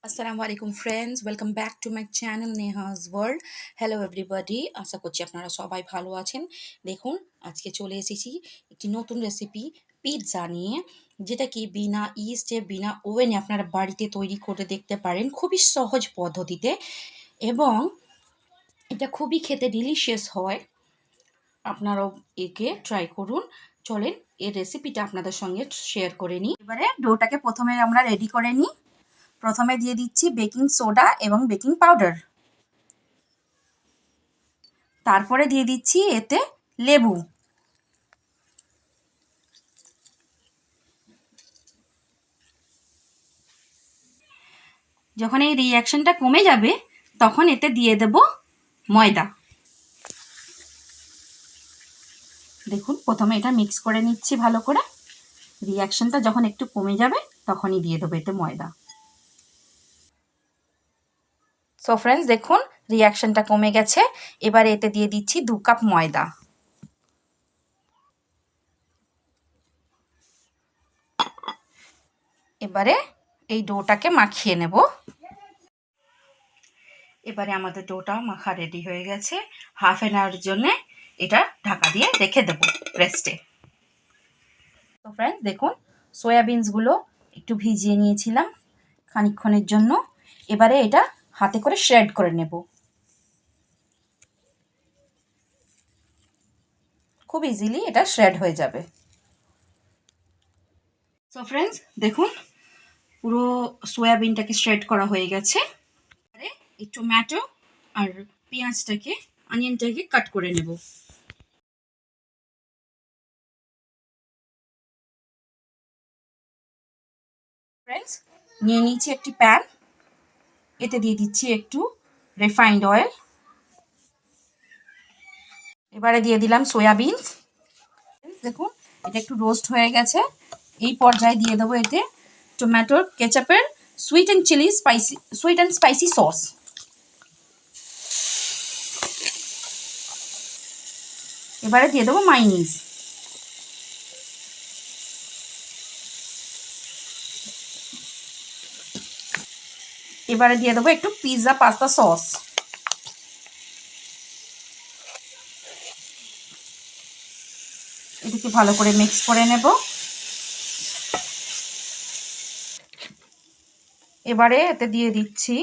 আসসালামু আলাইকুম friends, welcome back to my channel Nehaj world. Hello everybody, আশা করছি আপনারা সবাই ভালো আছেন। দেখুন, আজকে চলে এসেছি একটি নতুন রেসিপি পিৎজা নিয়ে, যেটা কি বিনা ইস্টে বিনা ওভেনে আপনারা বাড়িতে তৈরি করে দেখতে পারেন খুবই সহজ পদ্ধতিতে, এবং এটা খুবই খেতে ডিলিশিয়াস হয়। আপনারাও একে ট্রাই করুন। চলেন এর রেসিপিটা আপনাদের সঙ্গে শেয়ার করে নিই। এবারে ডোটাকে প্রথমে আমরা রেডি করে নিই। প্রথমে দিয়ে দিচ্ছি বেকিং সোডা এবং বেকিং পাউডার। তারপরে দিয়ে দিচ্ছি এতে লেবু। যখন এই রিঅ্যাকশনটা কমে যাবে তখন এতে দিয়ে দেব ময়দা। দেখুন, প্রথমে এটা মিক্স করে নিচ্ছি ভালো করে। রিঅ্যাকশনটা যখন একটু কমে যাবে তখনই দিয়ে দেবো এতে ময়দা। সো ফ্রেন্ডস, দেখুন রিঅ্যাকশনটা কমে গেছে। এবারে এতে দিয়ে দিচ্ছি 2 কাপ ময়দা। এবারে এই ডোটাকে মাখিয়ে নেব। এবারে আমাদের ডোটা মাখা রেডি হয়ে গেছে। হাফ অ্যান আওয়ারের জন্য এটা ঢাকা দিয়ে রেখে দেবো রেস্টে। তো ফ্রেন্ডস, দেখুন সয়াবিনসগুলো একটু ভিজিয়ে নিয়েছিলাম খানিকক্ষণের জন্য। এবারে এটা হাতে করে শ্রেড করে নেব। খুব ইজিলি এটা শ্রেড হয়ে যাবে। সো ফ্রেন্ডস, দেখুন পুরো সয়াবিনটাকে শ্রেড করা হয়ে গেছে। এবারে এই টমেটো আর পেঁয়াজটাকে, অনিয়নটাকে কাট করে নেব। ফ্রেন্ডস, নিয়ে নিচ্ছি একটি প্যান। এতে দিয়ে দিচ্ছি একটু রিফাইন্ড অয়েল। এবারে দিয়ে দিলাম সয়াবিনস। দেখুন এটা একটু রোস্ট হয়ে গেছে। এই পর্যায়ে দিয়ে দেবো এতে টমেটোর কেচাপের সুইট অ্যান্ড স্পাইসি সস। এবারে দিয়ে দেবো মাইনিজ। এবারে দিয়ে দেবো একটু পিৎজা পাস্তা সস। এটাকে ভালো করে মিক্স করে নেব। এবারে এতে দিয়ে দিচ্ছি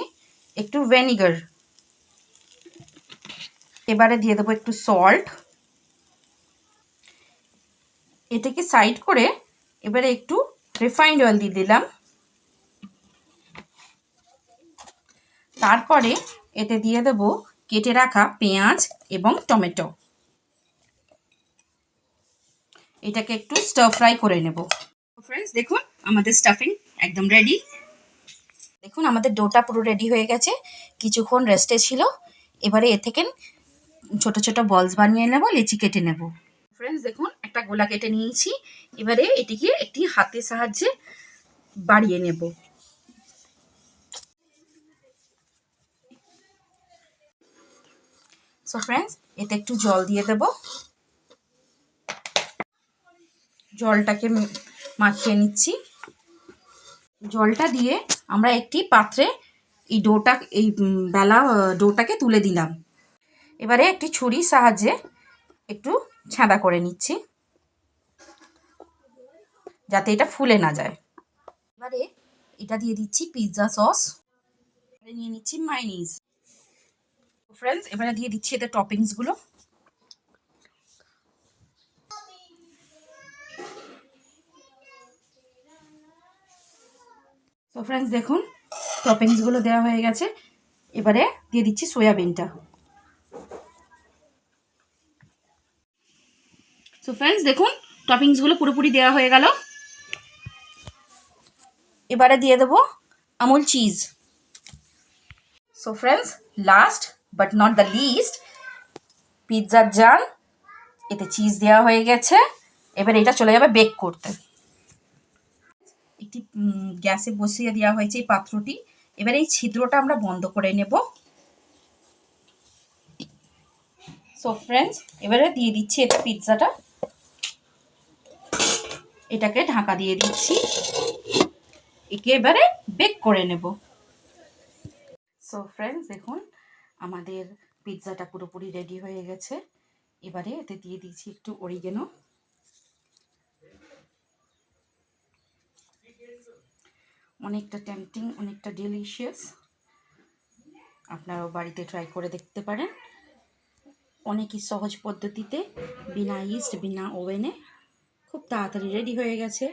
একটু ভিনেগার। এবারে দিয়ে দেবো একটু সল্ট। এটাকে সাইড করে এবারে একটু রিফাইন্ড অয়েল দিয়ে দিলাম। তারপরে এতে দিয়ে দেবো কেটে রাখা পেঁয়াজ এবং টমেটো। এটাকে একটু স্টার ফ্রাই করে নেব। ফ্রেন্ডস, দেখুন আমাদের স্টাফিং একদম রেডি। দেখুন আমাদের ডোটা পুরো রেডি হয়ে গেছে, কিছুক্ষণ রেস্টে ছিল। এবারে এ থেকে ছোট ছোট বলস বানিয়ে নেব, লিচি কেটে নেব। ফ্রেন্ডস, দেখুন একটা গোলা কেটে নিয়েছি। এবারে এটিকে একটি হাতের সাহায্যে বাড়িয়ে নেব। সো ফ্রেন্ডস, এতে একটু জল দিয়ে দেব। জলটাকে মাখিয়ে নিচ্ছি। জলটা দিয়ে আমরা একটি পাত্রে এই বেলা ডোটাকে তুলে দিলাম। এবারে একটি ছুরির সাহায্যে একটু ছাঁদা করে নিচ্ছি, যাতে এটা ফুলে না যায়। এবারে এটা দিয়ে দিচ্ছি পিৎজা সস। নিয়ে নিচ্ছি মায়োনিজ। ফ্রেন্ডস, এবারে দিয়ে দিচ্ছি এতে টপিংসগুলো। তো ফ্রেন্ডস, দেখুন টপিংসগুলো দেওয়া হয়ে গেছে। এবারে দিয়ে দিচ্ছি সয়াবিনটা। সো ফ্রেন্ডস, দেখুন টপিংসগুলো পুরোপুরি দেওয়া হয়ে গেল। এবারে দিয়ে দেবো Amul cheese. So friends, last but not the least, পিৎজার জার। এতে চিজ দেওয়া হয়ে গেছে। এবার এটা চলে যাবে বেক করতে। একটি গ্যাসে বসিয়ে দেওয়া হয়েছে এই পাত্রটি। এবার এই ছিদ্রটা আমরা বন্ধ করে নেব। সো ফ্রেন্ডস, এবারে দিয়ে দিচ্ছি এটা পিৎজাটা। এটাকে ঢাকা দিয়ে দিচ্ছি। একে এবারে বেক করে নেব। সো ফ্রেন্ডস, দেখুন আমাদের পিৎজাটা পুরোপুরি রেডি হয়ে গেছে। এবারে এতে দিয়ে দিচ্ছি একটু অরিগেনো। অনেকটা টেম্পটিং, অনেকটা ডেলিশিয়াস। আপনারাও বাড়িতে ট্রাই করে দেখতে পারেন। অনেকই সহজ পদ্ধতিতে, বিনা ইস্ট, বিনা ওভেনে খুব তাড়াতাড়ি রেডি হয়ে গেছে।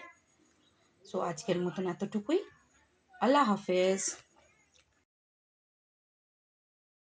সো আজকের মতন এতটুকুই। আল্লাহ হাফেজ।